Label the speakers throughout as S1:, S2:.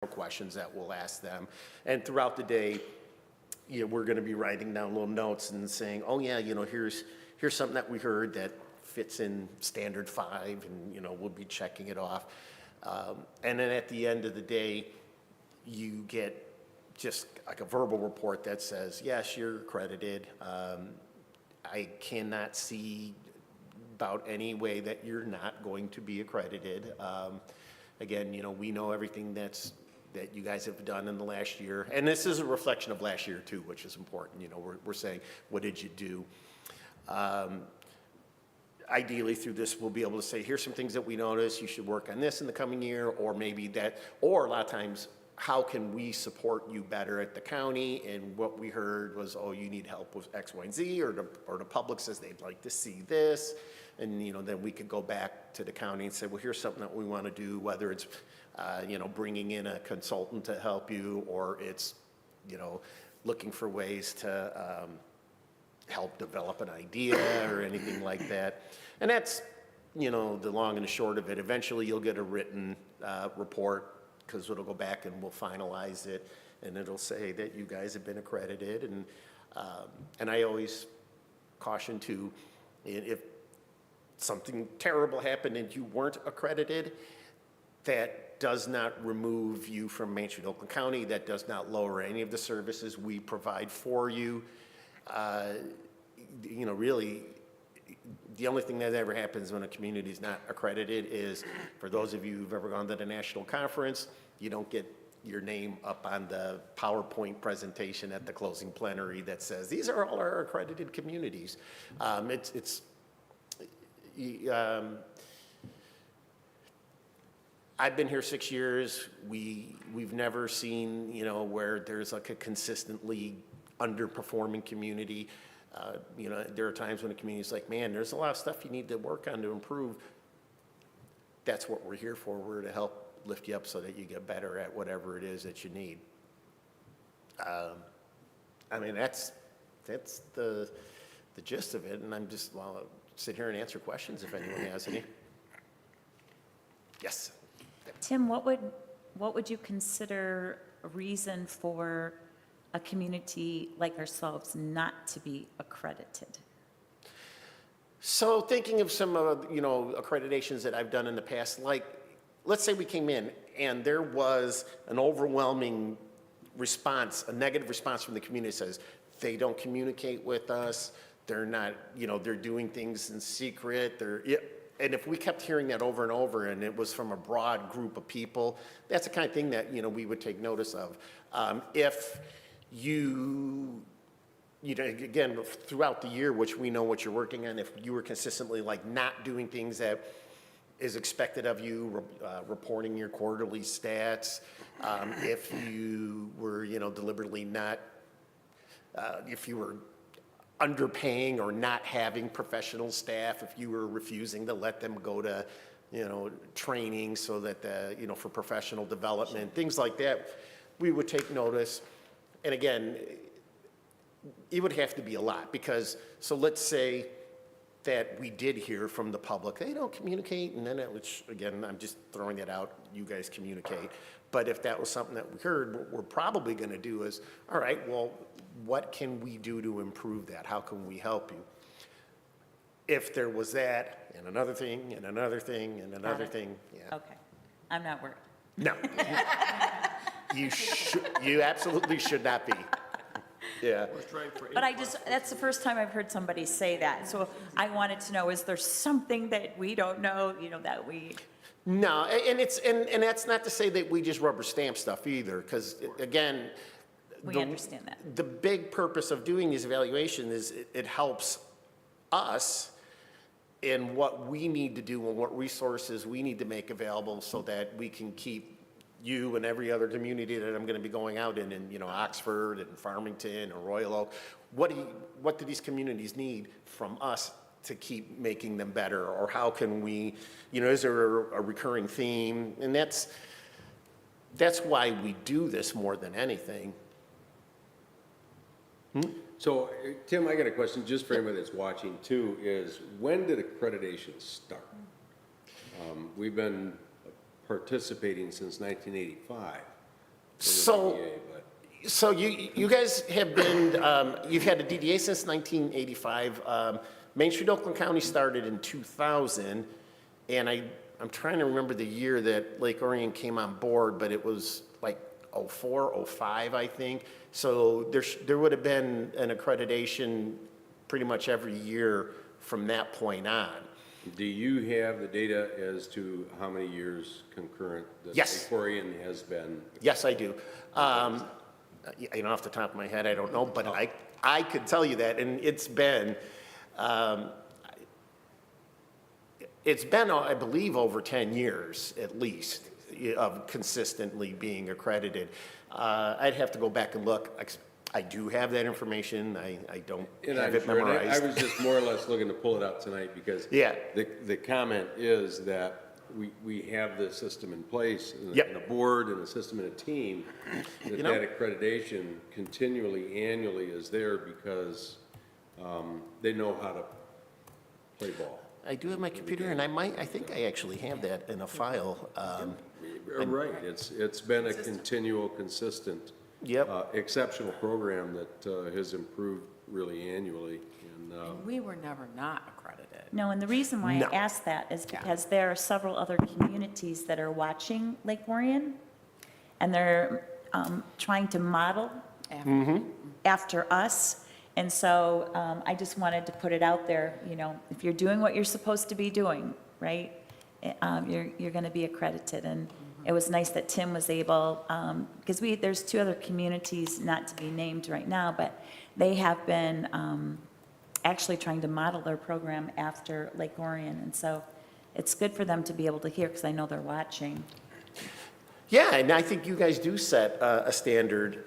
S1: of questions that we'll ask them. And throughout the day, we're going to be writing down little notes and saying, oh yeah, here's something that we heard that fits in standard 5, and we'll be checking it off. And then at the end of the day, you get just like a verbal report that says, yes, you're accredited. I cannot see about any way that you're not going to be accredited. Again, we know everything that you guys have done in the last year. And this is a reflection of last year too, which is important. We're saying, what did you do? Ideally through this, we'll be able to say, here's some things that we noticed, you should work on this in the coming year, or maybe that, or a lot of times, how can we support you better at the county? And what we heard was, oh, you need help with X, Y, and Z, or the public says they'd like to see this. And, then we could go back to the county and say, well, here's something that we want to do, whether it's, bringing in a consultant to help you, or it's, looking for ways to help develop an idea or anything like that. And that's, the long and the short of it. Eventually you'll get a written report, because it'll go back and we'll finalize it, and it'll say that you guys have been accredited. And I always caution too, if something terrible happened and you weren't accredited, that does not remove you from Main Street, Oakland County. That does not lower any of the services we provide for you. Really, the only thing that ever happens when a community is not accredited is, for those of you who've ever gone to the national conference, you don't get your name up on the PowerPoint presentation at the closing plenary that says, these are all our accredited communities. I've been here 6 years. We've never seen, where there's like a consistently underperforming community. There are times when a community's like, man, there's a lot of stuff you need to work on to improve. That's what we're here for. We're to help lift you up so that you get better at whatever it is that you need. That's the gist of it, and I'm just, I'll sit here and answer questions if anyone has any. Yes.
S2: Tim, what would you consider a reason for a community like ourselves not to be accredited?
S1: So thinking of some accreditations that I've done in the past, like let's say we came in and there was an overwhelming response, a negative response from the community that says they don't communicate with us, they're not, they're doing things in secret, and if we kept hearing that over and over, and it was from a broad group of people, that's the kind of thing that, we would take notice of. If you again, throughout the year, which we know what you're working on, if you were consistently like not doing things that is expected of you, reporting your quarterly stats, if you were, deliberately not, if you were underpaying or not having professional staff, if you were refusing to let them go to, training so that, for professional development, things like that, we would take notice. And again, it would have to be a lot, because, so let's say that we did hear from the public, they don't communicate, and then which again, I'm just throwing it out, you guys communicate. But if that was something that we heard, what we're probably gonna do is, all right, well, what can we do to improve that? How can we help you? If there was that, and another thing, and another thing, and another thing, yeah.
S2: Okay, I'm not worried.
S1: No, you absolutely should not be. Yeah.
S2: But that's the first time I've heard somebody say that. So I wanted to know, is there something that we don't know, that we...
S1: No, and that's not to say that we just rubber stamp stuff either, because again,
S2: we understand that.
S1: The big purpose of doing these evaluations is it helps us in what we need to do and what resources we need to make available so that we can keep you and every other community that I'm going to be going out in Oxford and Farmington or Royal Oak. What do these communities need from us to keep making them better? Or how can we, is there a recurring theme? And that's why we do this more than anything.
S3: So, Tim, I got a question just for anyone that's watching too, is when did accreditation start? We've been participating since 1985.
S1: So,
S3: DDA, but
S1: so you guys have been, you've had a DDA since 1985. Main Street Oakland County started in 2000, and I'm trying to remember the year that Lake Orion came on board, but it was like '04, '05, I think. So there would have been an accreditation pretty much every year from that point on.
S3: do you have the data as to how many years concurrent that
S1: Yes.
S3: Lake Orion has been?
S1: Yes, I do. You know, off the top of my head, I don't know, but I could tell you that, and it's been, I believe, over 10 years at least of consistently being accredited. I'd have to go back and look. I do have that information. I don't
S3: And
S1: have
S3: I'm
S1: it
S3: sure, and
S1: memorized.
S3: I was just more or less looking to pull it out tonight because
S1: Yeah.
S3: the comment is that we have the system in place and
S1: Yep.
S3: and a board and a system and a team, that
S1: You know-
S3: that accreditation continually, annually is there because they know how to play ball.
S1: I do have my computer, and I think I actually have that in a file.
S3: Right, it's been a continual, consistent,
S1: Yep.
S3: exceptional program that has improved really annually. And
S4: We were never not accredited.
S2: No, and the reason why
S1: No.
S2: I asked that is because there are several other communities that are watching Lake Orion, and they're trying to model after us. And so I just wanted to put it out there, you know, if you're doing what you're supposed to be doing, right, you're going to be accredited. And it was nice that Tim was able, because there's two other communities, not to be named right now, but they have been actually trying to model their program after Lake Orion. And so it's good for them to be able to hear, because I know they're watching.
S1: Yeah, and I think you guys do set a standard.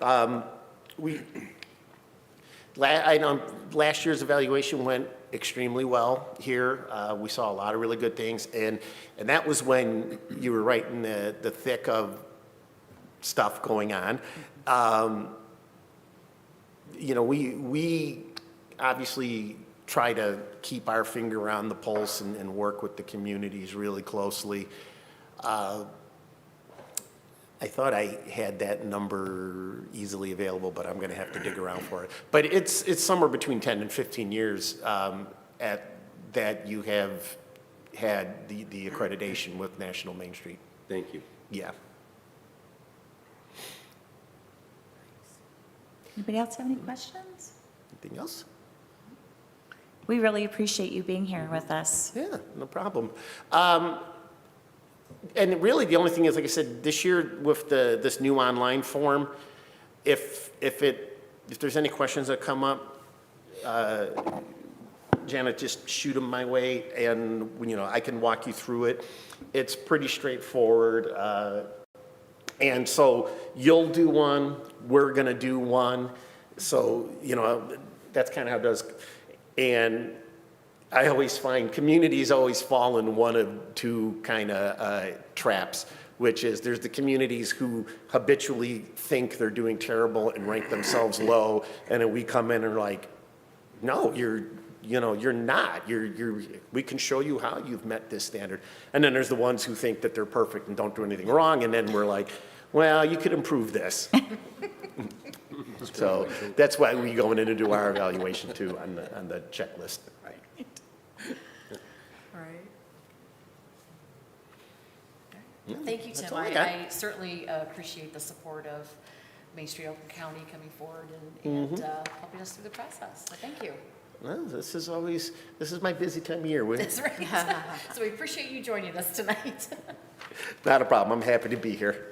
S1: I know last year's evaluation went extremely well here. We saw a lot of really good things, and that was when you were right in the thick of stuff going on. You know, we obviously try to keep our finger on the pulse and work with the communities really closely. I thought I had that number easily available, but I'm going to have to dig around for it. But it's somewhere between 10 and 15 years that you have had the accreditation with National Main Street.
S3: thank you.
S1: Yeah.
S2: Anybody else have any questions?
S1: Anything else?
S2: We really appreciate you being here with us.
S1: Yeah, no problem. And really, the only thing is, like I said, this year with this new online form, if there's any questions that come up, Janet, just shoot them my way, and you know I can walk you through it. It's pretty straightforward, and so you'll do one, we're gonna do one, so you know that's kind of how it does. And I always find communities always fall in one of two kind of traps, which is there's the communities who habitually think they're doing terrible and rank themselves low, and then we come in and are like, no, you're not. We can show you how you've met this standard. And then there's the ones who think that they're perfect and don't do anything wrong, and then we're like, well, you could improve this. So that's why we go in and do our evaluation too on the checklist.
S4: Right.
S5: Thank you,
S1: That's
S5: Tim.
S1: all I got.
S5: I certainly appreciate the support of Main Street Oakland County coming forward and helping us through the process. So thank you.
S1: Well, this is my busy time of year.
S5: That's right. So we appreciate you joining us tonight.
S1: Not a problem. I'm happy to be here.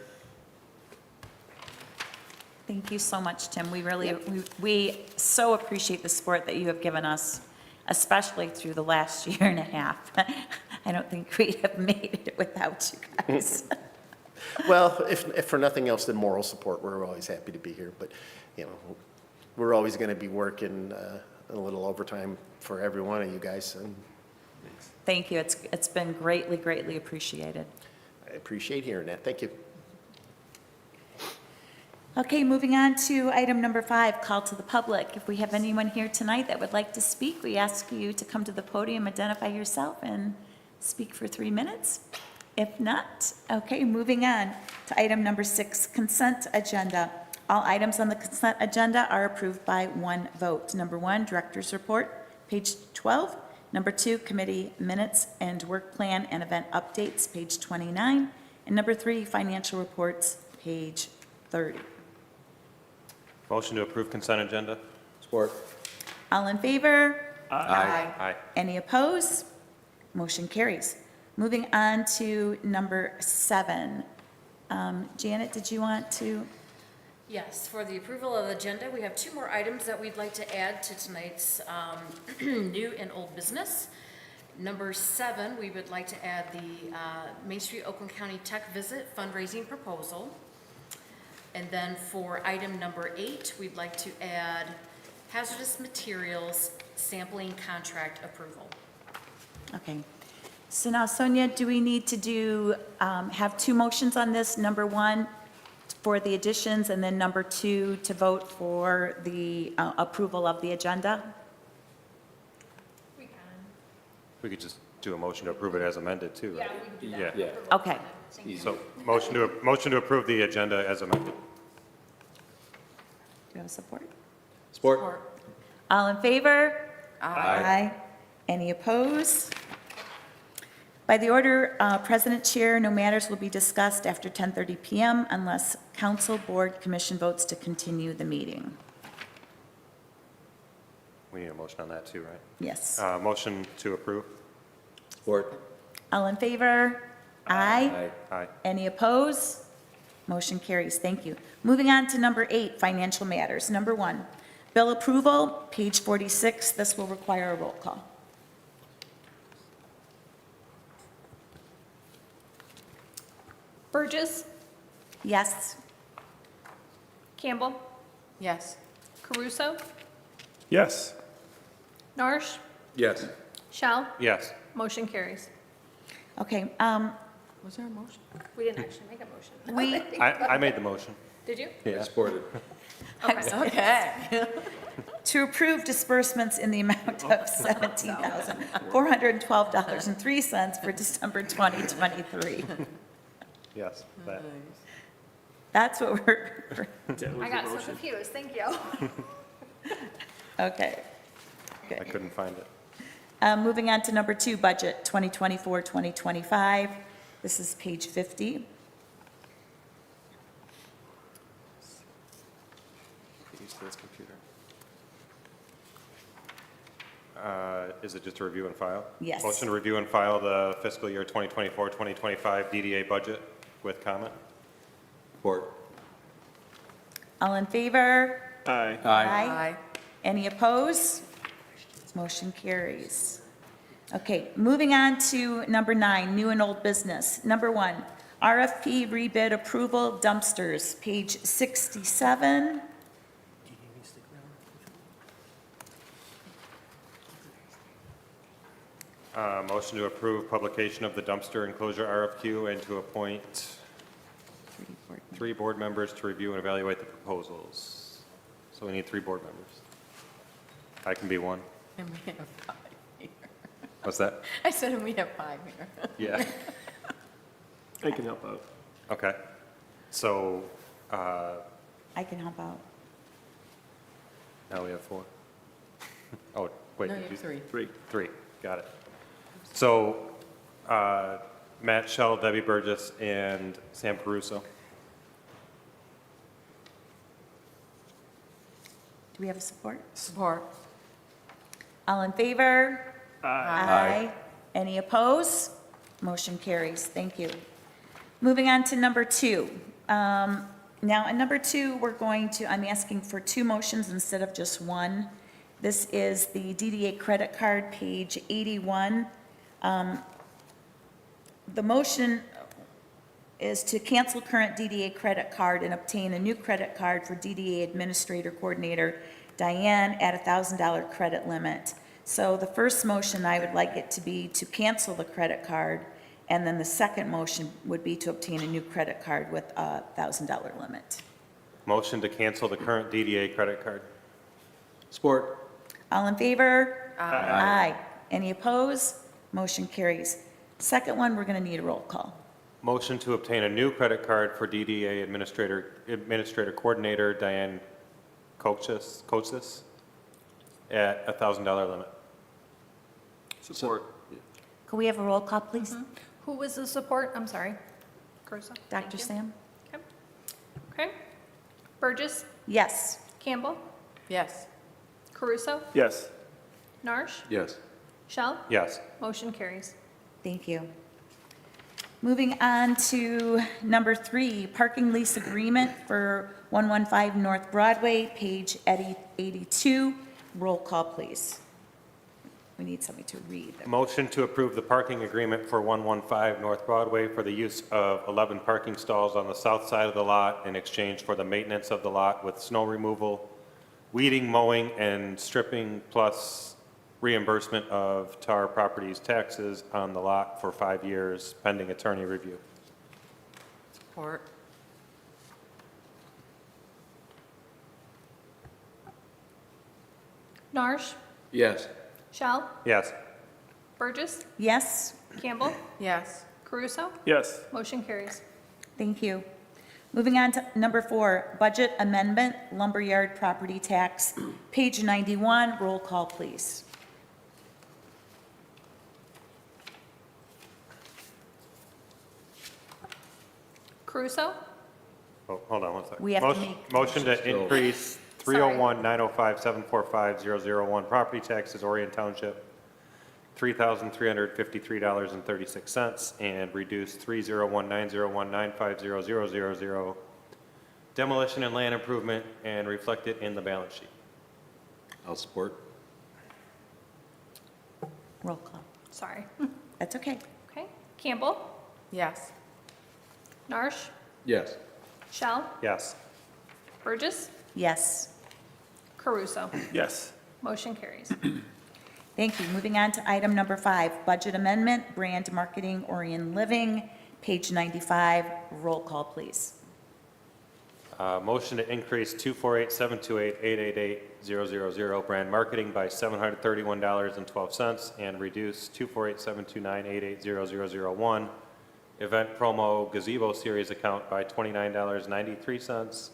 S2: Thank you so much, Tim. We so appreciate the support that you have given us, especially through the last year and a half. I don't think we'd have made it without you guys.
S1: Well, if for nothing else than moral support, we're always happy to be here. But, you know, we're always going to be working a little overtime for every one of you guys. And
S2: Thank you. It's been greatly, greatly appreciated.
S1: I appreciate hearing that. Thank you.
S2: Okay, moving on to item number 5, call to the public. If we have anyone here tonight that would like to speak, we ask you to come to the podium, identify yourself, and speak for 3 minutes. If not, okay, moving on to item number 6, consent agenda. All items on the consent agenda are approved by one vote. Number 1, Director's Report, page 12. Number 2, Committee Minutes and Work Plan and Event Updates, page 29. And number 3, Financial Reports, page 30.
S4: Motion to approve consent agenda?
S3: Support.
S2: All in favor?
S5: Aye.
S4: Aye.
S2: Any opposed? Motion carries. Moving on to number 7. Janet, did you want to?
S5: Yes, for the approval of the agenda, we have 2 more items that we'd like to add to tonight's new and old business. Number 7, we would like to add the Main Street Oakland County Tech Visit fundraising proposal. And then for item number 8, we'd like to add hazardous materials sampling contract approval.
S2: Okay. So now, Sonia, do we need to do, have 2 motions on this? Number 1 for the additions, and then number 2 to vote for the approval of the agenda?
S6: We can.
S4: We could just do a motion to approve it as amended, too, right?
S6: Yeah, we can do that.
S3: Yeah.
S2: Okay.
S4: So, motion to approve the agenda as amended.
S2: Do you have support?
S3: Support.
S2: All in favor?
S3: Aye.
S2: Any opposed? By the order, President Chair, no matters will be discussed after 10:30 PM unless council, board, commission votes to continue the meeting.
S4: We need a motion on that, too, right?
S2: Yes.
S4: Motion to approve?
S3: Support.
S2: All in favor? Aye.
S4: Aye.
S2: Any opposed? Motion carries. Thank you. Moving on to number 8, financial matters. Number 1, bill approval, page 46. This will require a roll call.
S6: Burgess,
S2: Yes.
S6: Campbell,
S5: Yes.
S6: Caruso,
S4: Yes.
S6: Narsch,
S3: Yes.
S6: Shell.
S4: Yes.
S6: Motion carries.
S2: Okay,
S5: Was there a motion?
S6: We didn't actually make a motion.
S2: we,
S4: I made the motion.
S6: Did you?
S4: Yeah.
S3: Supported.
S5: Okay.
S2: to approve disbursements in the amount of $17,412.03 for December 2023.
S4: Yes, that.
S2: That's what we're,
S6: I got so confused, thank you.
S2: okay.
S4: I
S2: Good.
S4: couldn't find it.
S2: Moving on to number 2, budget 2024-2025. This is page 50.
S4: Get used to this computer. Is it just a review and file?
S2: Yes.
S4: Motion to review and file the fiscal year 2024-2025 DDA budget with comment?
S3: Support.
S2: All in favor?
S3: Aye.
S2: Aye. Any opposed? Motion carries. Okay, moving on to number 9, new and old business. Number 1, RFP rebid approval dumpsters, page 67.
S4: Motion to approve publication of the dumpster enclosure RFQ and to appoint 3 board members to review and evaluate the proposals. So we need 3 board members. I can be one.
S5: And we have 5 here.
S4: What's that?
S5: I said, and we have 5 here.
S4: Yeah.
S7: I can help out.
S4: Okay. So,
S2: I can help out.
S4: now we have 4. Oh, wait.
S5: No, you have 3.
S7: 3.
S4: 3, got it. So, Matt Shell, Debbie Burgess, and Sam Caruso.
S2: Do we have a support?
S5: Support.
S2: All in favor?
S5: Aye.
S2: Any opposed? Motion carries. Thank you. Moving on to number 2. Now, in number 2, I'm asking for 2 motions instead of just 1. This is the DDA credit card, page 81. The motion is to cancel current DDA credit card and obtain a new credit card for DDA Administrator Coordinator Diane at a $1,000 credit limit. So the first motion, I would like it to be to cancel the credit card, and then the second motion would be to obtain a new credit card with a $1,000 limit.
S4: Motion to cancel the current DDA credit card.
S3: Support.
S2: All in favor? Aye. Any opposed? Motion carries. Second one, we're going to need a roll call.
S4: Motion to obtain a new credit card for DDA Administrator Coordinator Diane Coaches at a $1,000 limit.
S7: Support.
S2: Could we have a roll call, please?
S6: Who was the support? I'm sorry. Caruso. Thank
S2: Dr.
S6: you.
S2: Sam?
S6: Okay. Okay. Burgess,
S2: Yes.
S6: Campbell,
S5: Yes.
S6: Caruso,
S7: Yes.
S6: Narsch,
S3: Yes.
S6: Shell.
S4: Yes.
S6: Motion carries.
S2: Thank you. Moving on to number 3, parking lease agreement for 115 North Broadway, page 82. Roll call, please. We need somebody to read.
S4: Motion to approve the parking agreement for 115 North Broadway for the use of 11 parking stalls on the south side of the lot in exchange for the maintenance of the lot with snow removal, weeding, mowing, and stripping, plus reimbursement of Tar Properties taxes on the lot for 5 years pending attorney review.
S5: Support.
S6: Narsch,
S3: Yes.
S6: Shell,
S4: Yes.
S6: Burgess,
S2: Yes?
S6: Campbell,
S5: Yes.
S6: Caruso.
S7: Yes.
S6: Motion carries.
S2: Thank you. Moving on to number 4, budget amendment, lumberyard property tax, page 91. Roll call, please.
S6: Caruso,
S4: Oh, hold on one second.
S2: We have to
S4: Motion-
S2: make-
S4: Motion to
S3: Still.
S4: increase 301-905-745-001 property taxes, Orion Township, $3,353.36, and reduce 301-901-950-000 demolition and land improvement, and reflect it in the balance sheet.
S3: I'll support.
S2: Roll call.
S6: sorry.
S2: That's okay.
S6: Okay. Campbell,
S5: Yes.
S6: Narsch,
S3: Yes.
S6: Shell,
S4: Yes.
S6: Burgess,
S2: Yes.
S6: Caruso.
S7: Yes.
S6: Motion carries.
S2: Thank you. Moving on to item number 5, budget amendment, brand marketing, Orion Living, page 95. Roll call, please.
S4: Motion to increase 248-728-888-000 brand marketing by $731.12, and reduce 248-729-880-001 event promo gazebo series account by $29.93,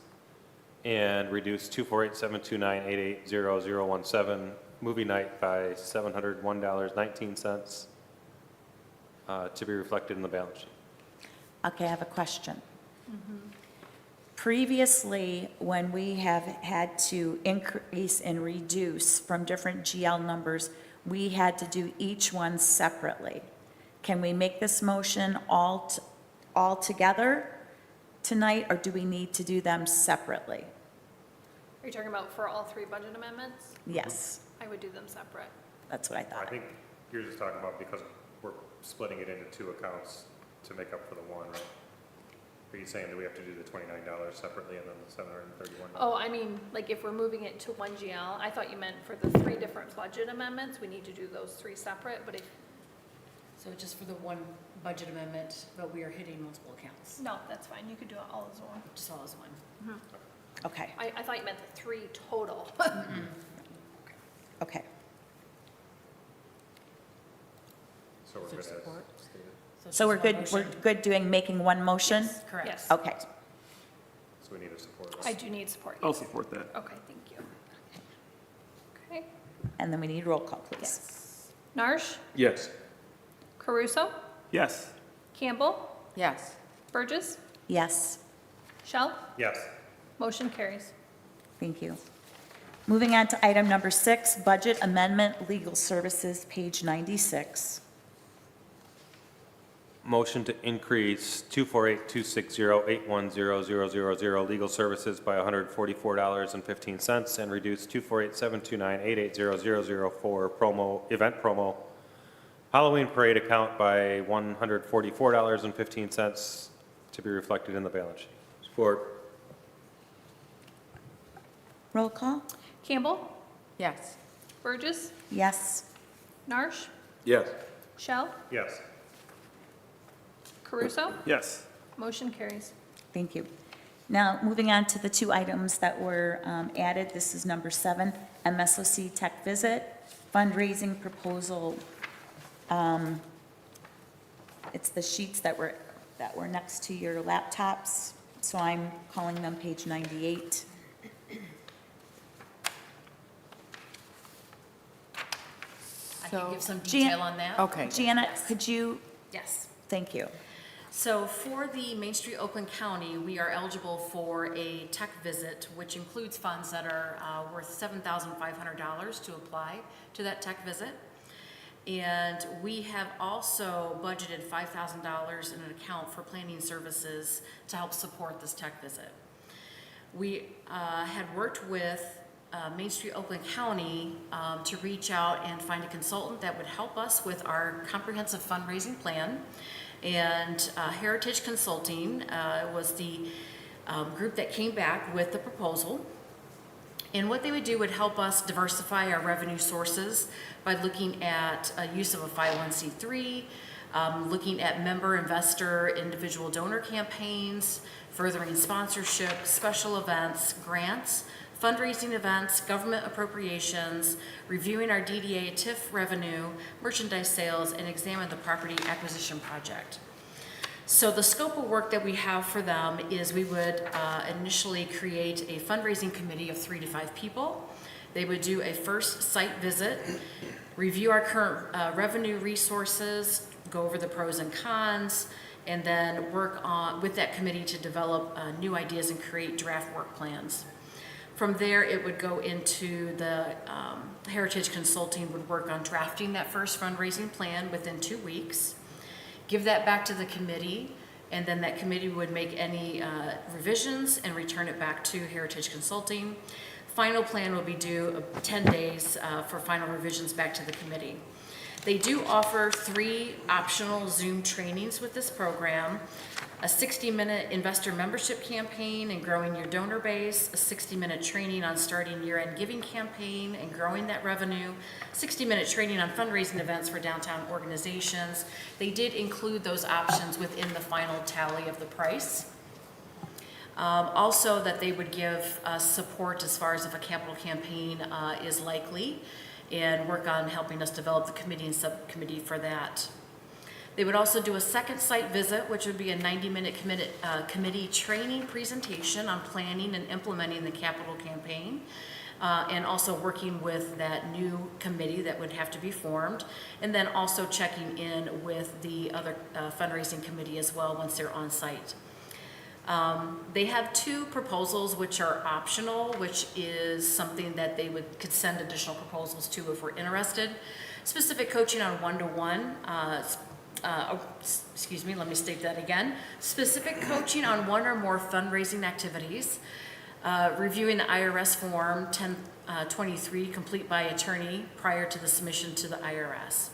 S4: and reduce 248-729-880-017 movie night by $701.19, to be reflected in the balance sheet.
S2: Okay, I have a question. Previously, when we have had to increase and reduce from different GL numbers, we had to do each one separately. Can we make this motion all together tonight, or do we need to do them separately?
S6: Are you talking about for all 3 budget amendments?
S2: Yes,
S6: I would do them separate.
S2: that's what I
S4: I
S2: thought.
S4: think you're just talking about because we're splitting it into 2 accounts to make up for the one, right? Are you saying that we have to do the $29 separately and then the $731?
S6: Oh, I mean, like if we're moving it to 1 GL, I thought you meant for the 3 different budget amendments, we need to do those 3 separate, but if,
S5: So just for the one budget amendment, but we are hitting multiple accounts,
S6: no, that's fine, you could do it all as one.
S5: just all as one.
S2: Okay,
S6: I thought you meant the 3 total.
S2: okay.
S4: So we're good as
S5: Support.
S4: stated.
S2: So we're
S5: just one
S2: good, we're
S5: motion.
S2: good doing, making one motion?
S5: Yes, correct.
S6: Yes.
S2: Okay,
S4: So we need to support
S6: I
S4: this.
S6: do need support.
S7: I'll support that.
S6: Okay, thank you. Okay,
S2: and then we need roll call, please.
S6: yes. Narsch,
S3: Yes.
S6: Caruso,
S7: Yes.
S6: Campbell,
S5: Yes.
S6: Burgess,
S2: Yes,
S6: Shell,
S4: Yes.
S6: motion carries.
S2: thank you. Moving on to item number 6, budget amendment, legal services, page 96.
S4: Motion to increase 248-260-810-000 legal services by $144.15, and reduce 248-729-880-004 event promo Halloween parade account by $144.15, to be reflected in the balance sheet.
S3: Support.
S2: Roll call?
S6: Campbell,
S5: Yes.
S6: Burgess,
S2: Yes,
S6: Narsch,
S3: Yes.
S6: Shell,
S4: Yes.
S6: Caruso,
S7: Yes.
S6: motion carries.
S2: thank you. Now, moving on to the 2 items that were added, this is number 7, MSOC tech visit, fundraising proposal. It's the sheets that were that were next to your laptops, so I'm calling them page 98.
S5: I can give some
S2: Jan-
S5: detail on that.
S8: Okay.
S2: Janet, could you,
S5: Yes.
S2: thank you.
S5: So for the Main Street Oakland County, we are eligible for a tech visit, which includes funds that are worth $7,500 to apply to that tech visit. And we have also budgeted $5,000 in an account for planning services to help support this tech visit. We had worked with Main Street Oakland County to reach out and find a consultant that would help us with our comprehensive fundraising plan. And Heritage Consulting was the group that came back with the proposal. And what they would do would help us diversify our revenue sources by looking at use of a 501c3, looking at member, investor, individual donor campaigns, furthering sponsorship, special events, grants, fundraising events, government appropriations, reviewing our DDA TIF revenue, merchandise sales, and examine the property acquisition project. So the scope of work that we have for them is we would initially create a fundraising committee of 3 to 5 people. They would do a first site visit, review our current revenue resources, go over the pros and cons, and then work on with that committee to develop new ideas and create draft work plans. From there, it would go into the Heritage Consulting would work on drafting that first fundraising plan within 2 weeks, give that back to the committee, and then that committee would make any revisions and return it back to Heritage Consulting. Final plan will be due 10 days for final revisions back to the committee. They do offer 3 optional Zoom trainings with this program: a 60-minute investor membership campaign and growing your donor base, a 60-minute training on starting year-end giving campaign and growing that revenue, 60-minute training on fundraising events for downtown organizations. They did include those options within the final tally of the price. Also, that they would give support as far as if a capital campaign is likely, and work on helping us develop the committee and subcommittee for that. They would also do a second site visit, which would be a 90-minute committee training presentation on planning and implementing the capital campaign, and also working with that new committee that would have to be formed, and then also checking in with the other fundraising committee as well once they're on site. They have 2 proposals which are optional, which is something that they could send additional proposals to if we're interested. Specific coaching on one-to-one, let me state that again. Specific coaching on 1 or more fundraising activities, reviewing the IRS Form 1023 complete by attorney prior to the submission to the IRS.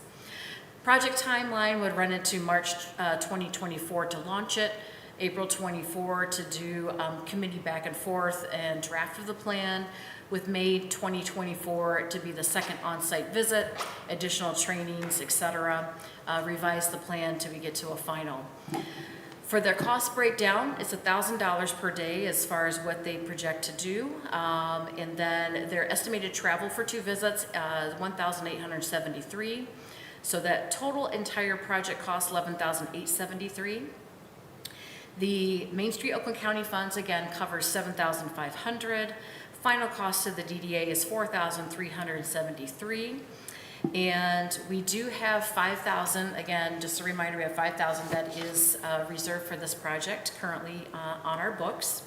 S5: Project timeline would run into March 2024 to launch it, April 24 to do committee back and forth and draft of the plan, with May 2024 to be the second on-site visit, additional trainings, etc. Revise the plan till we get to a final. For their cost breakdown, it's $1,000 per day as far as what they project to do. And then their estimated travel for 2 visits, $1,873. So that total entire project costs $11,873. The Main Street Oakland County funds, again, covers $7,500. Final cost to the DDA is $4,373. And we do have $5,000, again, just a reminder, we have $5,000 that is reserved for this project currently on our books.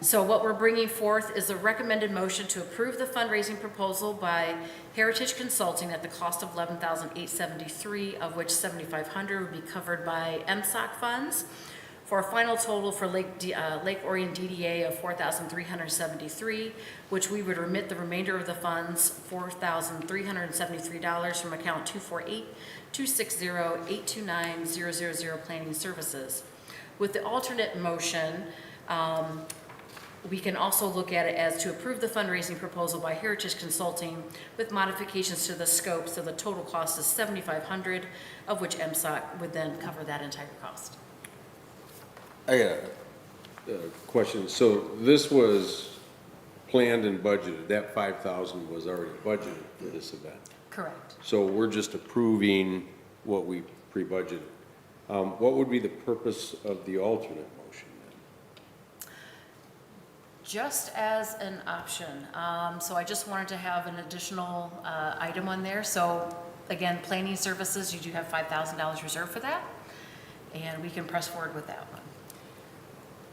S5: So what we're bringing forth is a recommended motion to approve the fundraising proposal by Heritage Consulting at the cost of $11,873, of which $7,500 would be covered by MSOC funds, for a final total for Lake Orion DDA of $4,373, which we would remit the remainder of the funds, $4,373, from account 248-260-829-000 Planning Services. With the alternate motion, we can also look at it as to approve the fundraising proposal by Heritage Consulting with modifications to the scope, so the total cost is $7,500, of which MSOC would then cover that entire cost.
S3: I got a question. So this was planned and budgeted. That 5,000 was already budgeted for this event.
S5: Correct.
S3: So we're just approving what we pre-budgeted. What would be the purpose of the alternate motion then?
S5: Just as an option. So I just wanted to have an additional item on there. So again, planning services, you do have $5,000 reserved for that, and we can press forward with that one.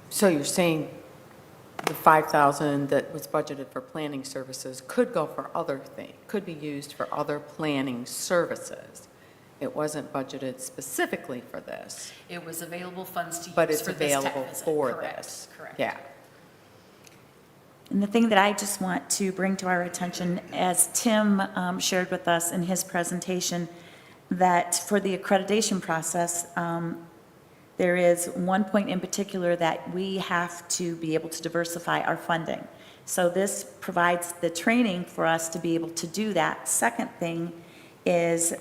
S8: So you're saying the 5,000 that was budgeted for planning services could go for other things, could be used for other planning services? It wasn't budgeted specifically for this,
S5: It was available funds to use
S8: but
S5: for
S8: it's
S5: this
S8: available
S5: tech visit.
S8: for
S5: Correct,
S8: this?
S5: Correct.
S8: Yeah.
S2: And the thing that I just want to bring to our attention, as Tim shared with us in his presentation, that for the accreditation process, there is one point in particular that we have to be able to diversify our funding. So this provides the training for us to be able to do that. Second thing is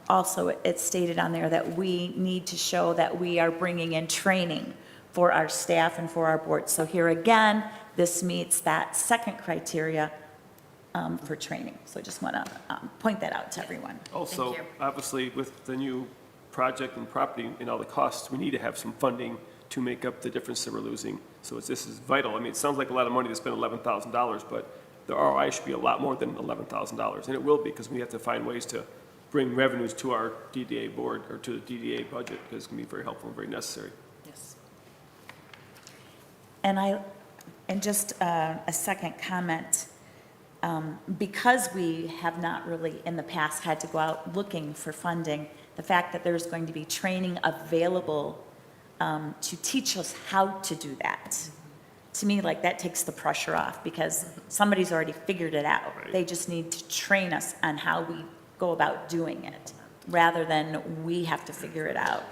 S2: also it's stated on there that we need to show that we are bringing in training for our staff and for our board. So here again, this meets that second criteria for training. So I just want to point that out to everyone.
S7: Also,
S5: you.
S7: obviously, with the new project and property and all the costs, we need to have some funding to make up the difference that we're losing. So this is vital. I mean, it sounds like a lot of money to spend $11,000, but the ROI should be a lot more than $11,000. And it will be, because we have to find ways to bring revenues to our DDA board or to the DDA budget, because it's going to be very helpful and very necessary.
S5: Yes.
S2: And just a second comment, because we have not really in the past had to go out looking for funding, the fact that there's going to be training available to teach us how to do that, to me, like, that takes the pressure off, because somebody's already figured it out.
S7: Right.
S2: They just need to train us on how we go about doing it, rather than we have to figure it out.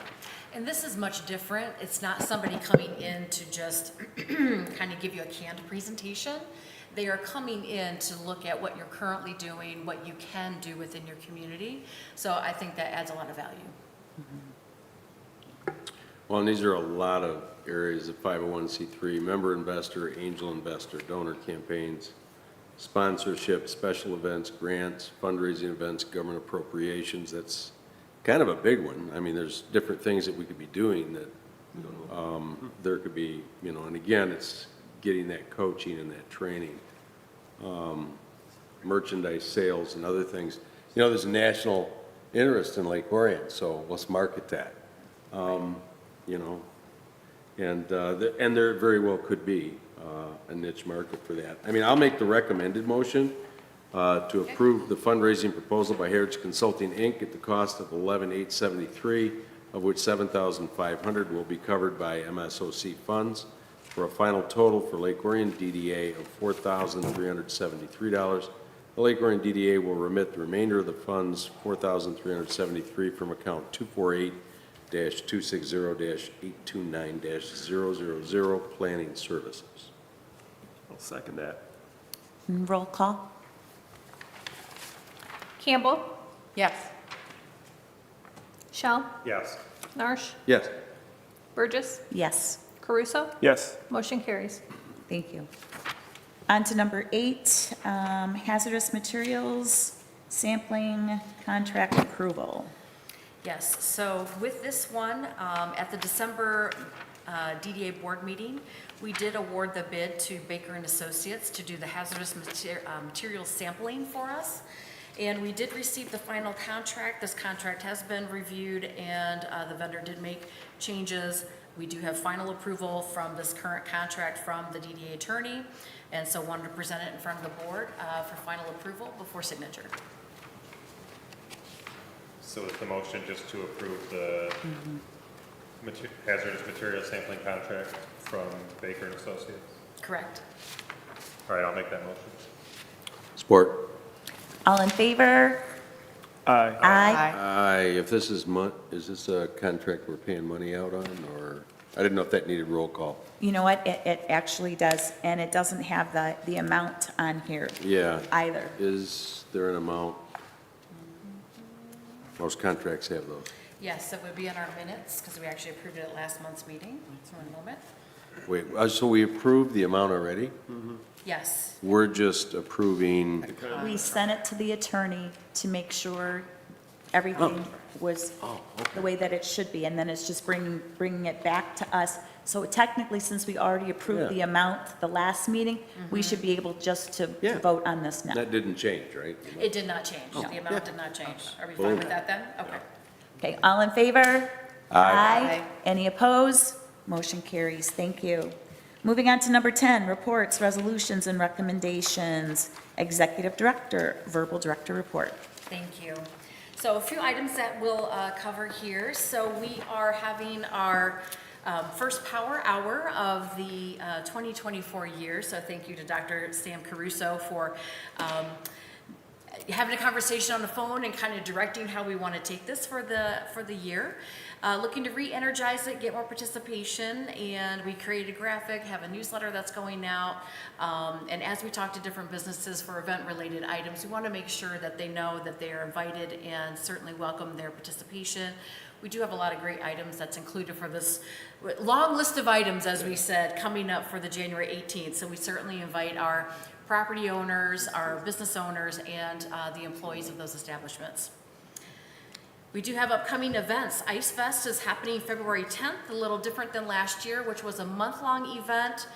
S5: And this is much different. It's not somebody coming in to just kind of give you a canned presentation. They are coming in to look at what you're currently doing, what you can do within your community. So I think that adds a lot of value.
S3: Well, and these are a lot of areas of 501c3, member investor, angel investor, donor campaigns, sponsorship, special events, grants, fundraising events, government appropriations. That's kind of a big one. I mean, there's different things that we could be doing that, there could be, and again, it's getting that coaching and that training. Merchandise sales and other things. There's a national interest in Lake Orion, so let's market that. And there very well could be a niche market for that. I mean, I'll make the recommended motion to approve the fundraising proposal by Heritage Consulting, Inc. at the cost of $11,873, of which $7,500 will be covered by MSOC funds, for a final total for Lake Orion DDA of $4,373. The Lake Orion DDA will remit the remainder of the funds, $4,373, from account 248-260-829-000 Planning Services.
S7: I'll second that.
S2: Roll call?
S6: Campbell,
S8: Yes.
S6: Shell,
S4: Yes.
S6: Narsch,
S3: Yes.
S6: Burgess,
S2: Yes.
S6: Caruso.
S7: Yes.
S6: Motion carries.
S2: Thank you. On to number 8, hazardous materials sampling contract approval.
S5: Yes, so with this one, at the December DDA board meeting, we did award the bid to Baker and Associates to do the hazardous materials sampling for us. And we did receive the final contract. This contract has been reviewed, and the vendor did make changes. We do have final approval from this current contract from the DDA attorney, and so wanted to present it in front of the board for final approval before signature.
S4: So is the motion just to approve the hazardous material sampling contract from Baker and Associates?
S5: Correct.
S4: All right, I'll make that motion.
S3: Support.
S2: All in favor?
S7: Aye.
S2: Aye.
S3: Aye, if this is is this a contract we're paying money out on, or, I didn't know if that needed roll call.
S2: You know what, it actually does, and it doesn't have the amount on here
S3: Yeah.
S2: either.
S3: Is there an amount? Most contracts have those.
S5: Yes, it would be in our minutes, because we actually approved it at last month's meeting. So in a moment.
S3: Wait, so we approved the amount already?
S5: Yes,
S3: We're just approving,
S2: We sent it to the attorney to make sure everything was the way that it should be, and then it's just bringing it back to us. So technically, since we already approved
S3: Yeah.
S2: the amount the last meeting, we should be able just to
S3: Yeah.
S2: vote on this now.
S3: That didn't change, right?
S5: It did not change. The amount did not change. Are we fine
S3: Boom.
S5: with that then? Okay.
S2: Okay, all in favor?
S3: Aye.
S2: Any opposed? Motion carries. Thank you. Moving on to number 10, reports, resolutions, and recommendations. Executive Director, Verbal Director Report.
S5: Thank you. So a few items that we'll cover here. So we are having our first power hour of the 2024 year. So thank you to Dr. Sam Caruso for having a conversation on the phone and kind of directing how we want to take this for the year. Looking to re-energize it, get more participation, and we created a graphic, have a newsletter that's going out. And as we talk to different businesses for event-related items, we want to make sure that they know that they are invited and certainly welcome their participation. We do have a lot of great items that's included for this long list of items, as we said, coming up for the January 18th. So we certainly invite our property owners, our business owners, and the employees of those establishments. We do have upcoming events. Ice Fest is happening February 10th, a little different than last year, which was a month-long event.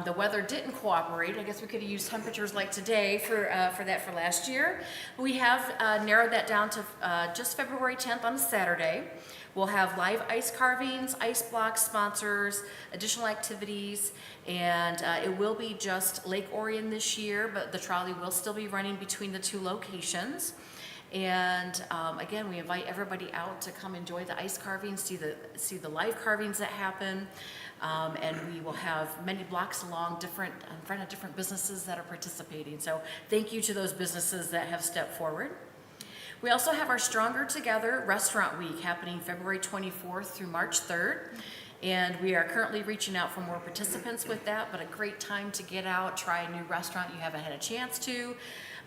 S5: The weather didn't cooperate. I guess we could have used temperatures like today for that for last year. We have narrowed that down to just February 10th on a Saturday. We'll have live ice carvings, ice blocks, sponsors, additional activities, and it will be just Lake Orion this year, but the trolley will still be running between the two locations. And again, we invite everybody out to come enjoy the ice carvings, see the live carvings that happen, and we will have many blocks along in front of different businesses that are participating. So thank you to those businesses that have stepped forward. We also have our Stronger Together Restaurant Week happening February 24th through March 3rd. And we are currently reaching out for more participants with that, but a great time to get out, try a new restaurant you haven't had a chance to.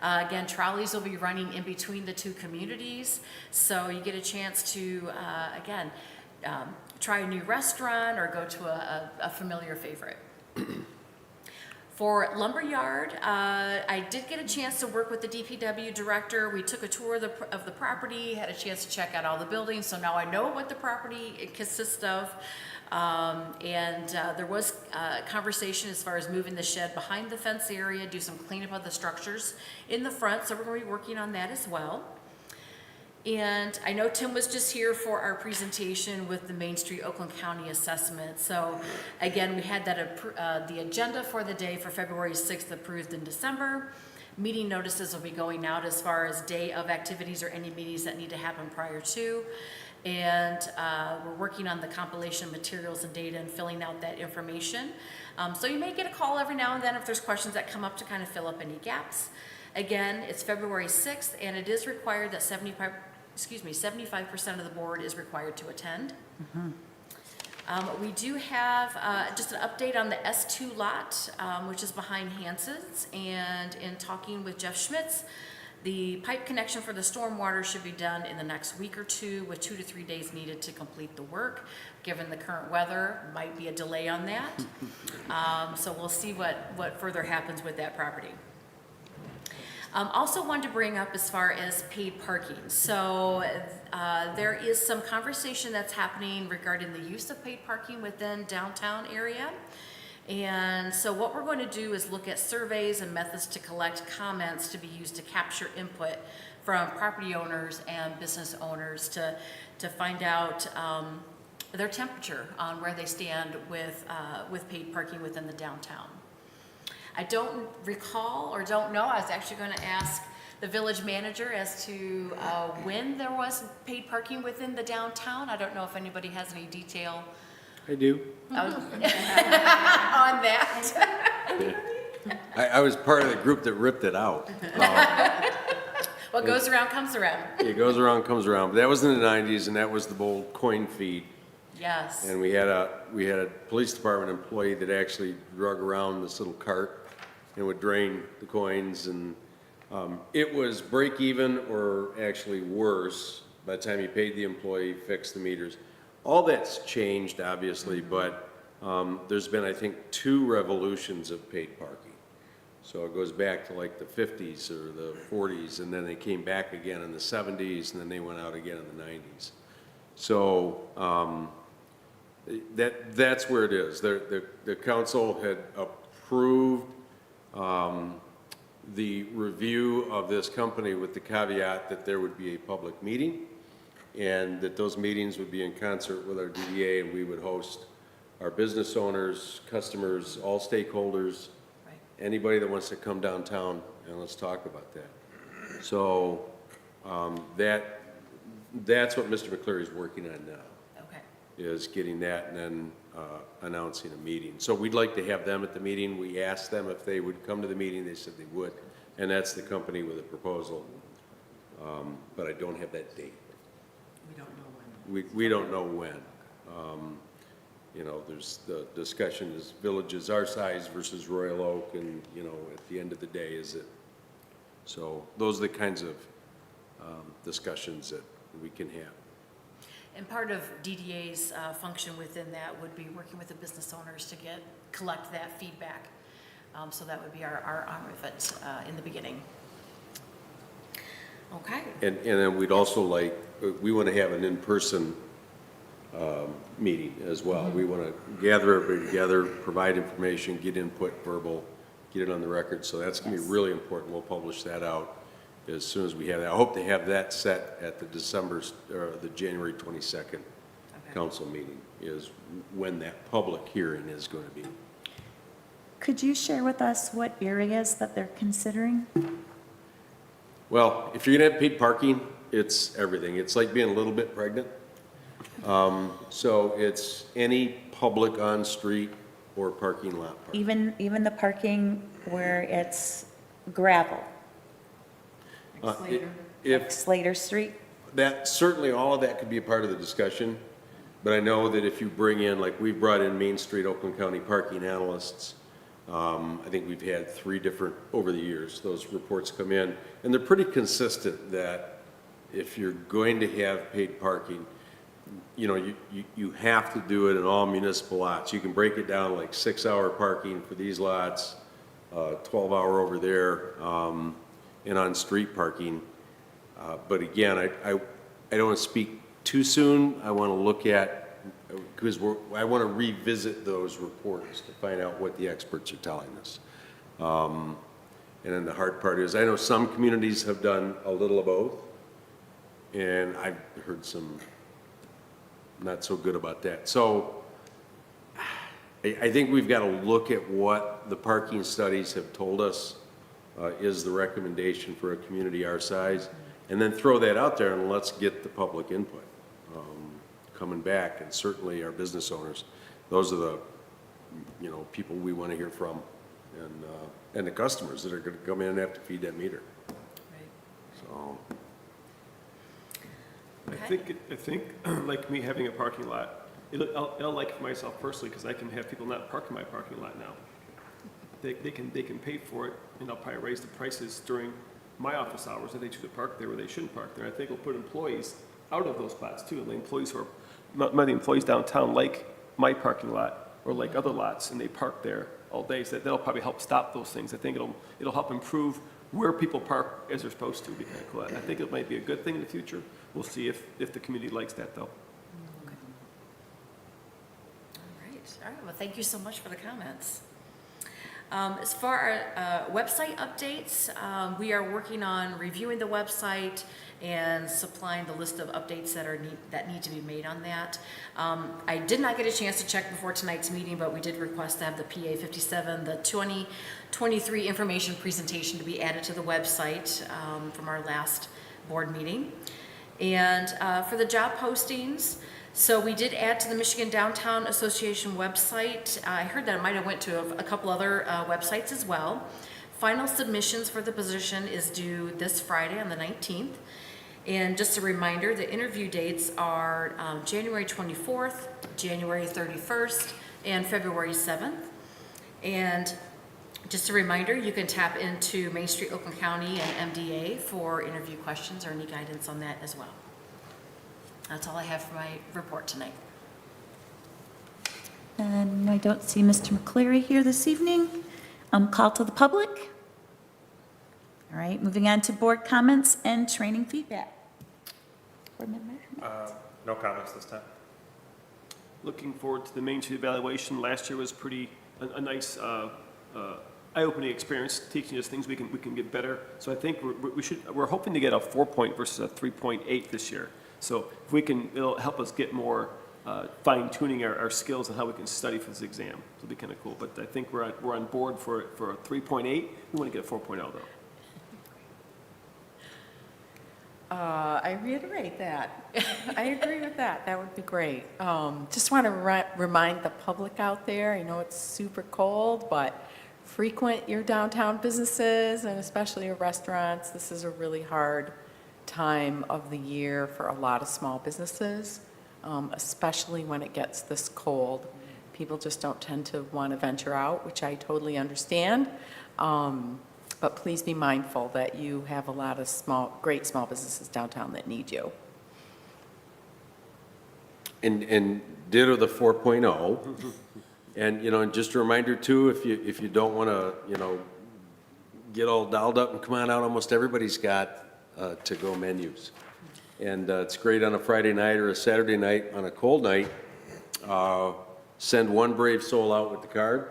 S5: Again, trolleys will be running in between the two communities, so you get a chance to, try a new restaurant or go to a familiar favorite. For Lumberyard, I did get a chance to work with the DPW director. We took a tour of the property, had a chance to check out all the buildings, so now I know what the property consists of. There was conversation as far as moving the shed behind the fence area, do some cleanup of the structures in the front, so we're going to be working on that as well. And I know Tim was just here for our presentation with the Main Street Oakland County assessment. So again, we had that the agenda for the day for February 6th approved in December. Meeting notices will be going out as far as day of activities or any meetings that need to happen prior to. And we're working on the compilation of materials and data and filling out that information. So you may get a call every now and then if there's questions that come up to kind of fill up any gaps. Again, it's February 6th, and it is required that 75% of the board is required to attend. We do have just an update on the S2 lot, which is behind Hanson's, and in talking with Jeff Schmitz, the pipe connection for the stormwater should be done in the next week or two, with 2 to 3 days needed to complete the work. Given the current weather, might be a delay on that. So we'll see what further happens with that property. Also wanted to bring up as far as paid parking. So there is some conversation that's happening regarding the use of paid parking within downtown area. And so what we're going to do is look at surveys and methods to collect comments to be used to capture input from property owners and business owners to find out their temperature on where they stand with paid parking within the downtown. I don't recall or don't know, I was actually going to ask the village manager as to when there was paid parking within the downtown. I don't know if anybody has any detail
S3: I do.
S5: on that.
S3: I was part of the group that ripped it out.
S5: What goes around comes around.
S3: It goes around, comes around. But that was in the 90s, and that was the old coin feed.
S5: Yes.
S3: And we had a police department employee that actually drug around this little cart and would drain the coins, and it was break even or actually worse by the time you paid the employee, fixed the meters. All that's changed, obviously, but there's been, I think, 2 revolutions of paid parking. So it goes back to like the 50s or the 40s, and then they came back again in the 70s, and then they went out again in the 90s. So that's where it is. The council had approved the review of this company with the caveat that there would be a public meeting, and that those meetings would be in concert with our DDA, and we would host our business owners, customers, all stakeholders,
S5: Right.
S3: anybody that wants to come downtown, and let's talk about that. So that's what Mr. McCleary is working on now,
S5: Okay.
S3: is getting that and then announcing a meeting. So we'd like to have them at the meeting. We asked them if they would come to the meeting. They said they would, and that's the company with a proposal. But I don't have that date.
S5: We don't know when.
S3: We don't know when. You know, there's the discussion is villages our size versus Royal Oak, and, you know, at the end of the day, is it? So those are the kinds of discussions that we can have.
S5: And part of DDA's function within that would be working with the business owners to collect that feedback. So that would be our arm of it in the beginning. Okay.
S3: And then we'd also like, we want to have an in-person meeting as well. We want to gather everybody together, provide information, get input, verbal, get it on the record. So that's going to be really important. We'll publish that out as soon as we have that. I hope to have that set at the January 22nd council meeting is when that public hearing is going to be.
S2: Could you share with us what areas that they're considering?
S3: Well, if you're going to have paid parking, it's everything. It's like being a little bit pregnant. So it's any public on-street or parking lot parking.
S2: Even the parking where it's gravel,
S3: If
S2: Slater Street?
S3: that, certainly all of that could be a part of the discussion, but I know that if you bring in, like we've brought in Main Street, Oakland County parking analysts, I think we've had 3 different, over the years, those reports come in, and they're pretty consistent that if you're going to have paid parking, you know, you have to do it in all municipal lots. You can break it down like 6-hour parking for these lots, 12-hour over there, and on-street parking. But again, I don't want to speak too soon. I want to look at, because I want to revisit those reports to find out what the experts are telling us. And then the hard part is, I know some communities have done a little of both, and I've heard some not so good about that. So I think we've got to look at what the parking studies have told us is the recommendation for a community our size, and then throw that out there and let's get the public input coming back, and certainly our business owners. Those are the, you know, people we want to hear from, and the customers that are going to come in and have to feed that meter.
S5: Right.
S3: So.
S7: I think, like me having a parking lot, I'll like it for myself personally, because I can have people not park in my parking lot now. They can pay for it, and I'll probably raise the prices during my office hours if they choose to park there where they shouldn't park there. I think it'll put employees out of those spots too, and the employees who are, many employees downtown like my parking lot or like other lots, and they park there all day, so that'll probably help stop those things. I think it'll help improve where people park as they're supposed to. Be kind of cool. I think it might be a good thing in the future. We'll see if the community likes that, though.
S5: Okay. All right, well, thank you so much for the comments. As far as website updates, we are working on reviewing the website and supplying the list of updates that need to be made on that. I did not get a chance to check before tonight's meeting, but we did request to have the PA 57, the 2023 information presentation, to be added to the website from our last board meeting. And for the job postings, so we did add to the Michigan Downtown Association website. I heard that it might have went to a couple other websites as well. Final submissions for the position is due this Friday on the 19th. And just a reminder, the interview dates are January 24th, January 31st, and February 7th. And just a reminder, you can tap into Main Street, Oakland County, and MDA for interview questions or any guidance on that as well. That's all I have for my report tonight.
S2: And I don't see Mr. McCleary here this evening. Call to the public. All right, moving on to board comments and training feedback. Board member?
S4: No comments this time.
S7: Looking forward to the Main Street evaluation. Last year was a nice eye-opening experience, teaching us things we can get better. So I think we're hoping to get a 4-point versus a 3.8 this year. So if we can, it'll help us get more fine-tuning our skills and how we can study for this exam. It'll be kind of cool. But I think we're on board for a 3.8. We want to get a 4.0 though.
S8: I reiterate that. I agree with that. That would be great. Just want to remind the public out there, I know it's super cold, but frequent your downtown businesses and especially your restaurants. This is a really hard time of the year for a lot of small businesses, especially when it gets this cold. People just don't tend to want to venture out, which I totally understand. But please be mindful that you have a lot of great small businesses downtown that need you.
S3: And ditto the 4.0. And, and just a reminder too, if you don't want to, get all dolled up and come on out, almost everybody's got to-go menus. And it's great on a Friday night or a Saturday night. On a cold night, send one brave soul out with the card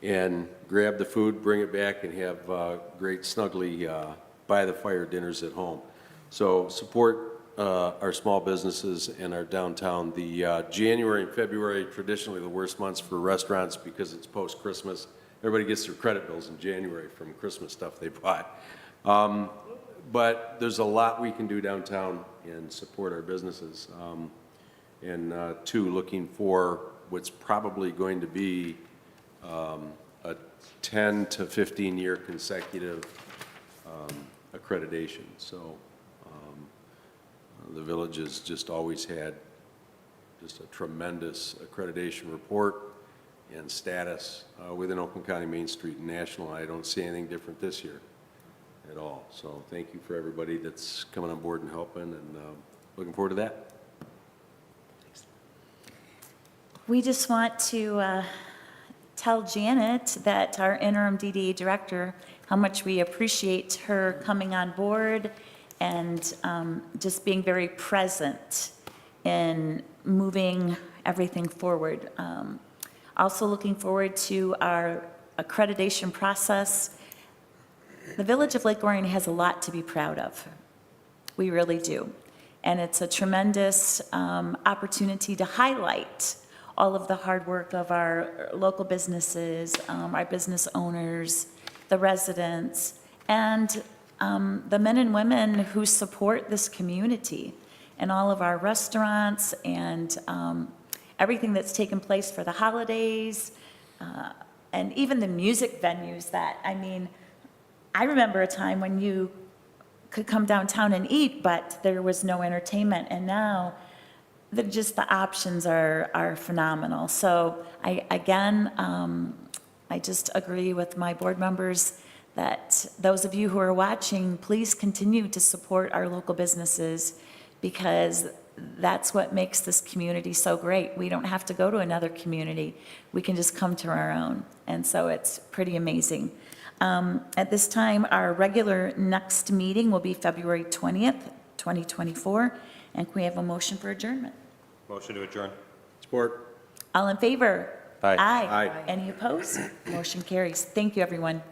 S3: and grab the food, bring it back, and have great snuggly by-the-fire dinners at home. So support our small businesses and our downtown. The January and February, traditionally the worst months for restaurants because it's post-Christmas. Everybody gets their credit bills in January from Christmas stuff they bought. But there's a lot we can do downtown and support our businesses. And two, looking for what's probably going to be a 10 to 15-year consecutive accreditation. So the village has just always had just a tremendous accreditation report and status within Oakland County Main Street and National. I don't see anything different this year at all. So thank you for everybody that's coming on board and helping, and looking forward to that.
S2: We just want to tell Janet, that our interim DDA director, how much we appreciate her coming on board and just being very present in moving everything forward. Also looking forward to our accreditation process. The Village of Lake Orion has a lot to be proud of. We really do. And it's a tremendous opportunity to highlight all of the hard work of our local businesses, our business owners, the residents, and the men and women who support this community and all of our restaurants and everything that's taken place for the holidays, and even the music venues that, I remember a time when you could come downtown and eat, but there was no entertainment, and now the options are phenomenal. So I just agree with my board members that those of you who are watching, please continue to support our local businesses, because that's what makes this community so great. We don't have to go to another community. We can just come to our own. And so it's pretty amazing. At this time, our regular next meeting will be February 20th, 2024. And can we have a motion for adjournment?
S4: Motion to adjourn.
S3: Support.
S2: All in favor?
S4: Aye.
S2: Aye.
S3: Aye.
S2: Any opposed? Motion carries. Thank you, everyone.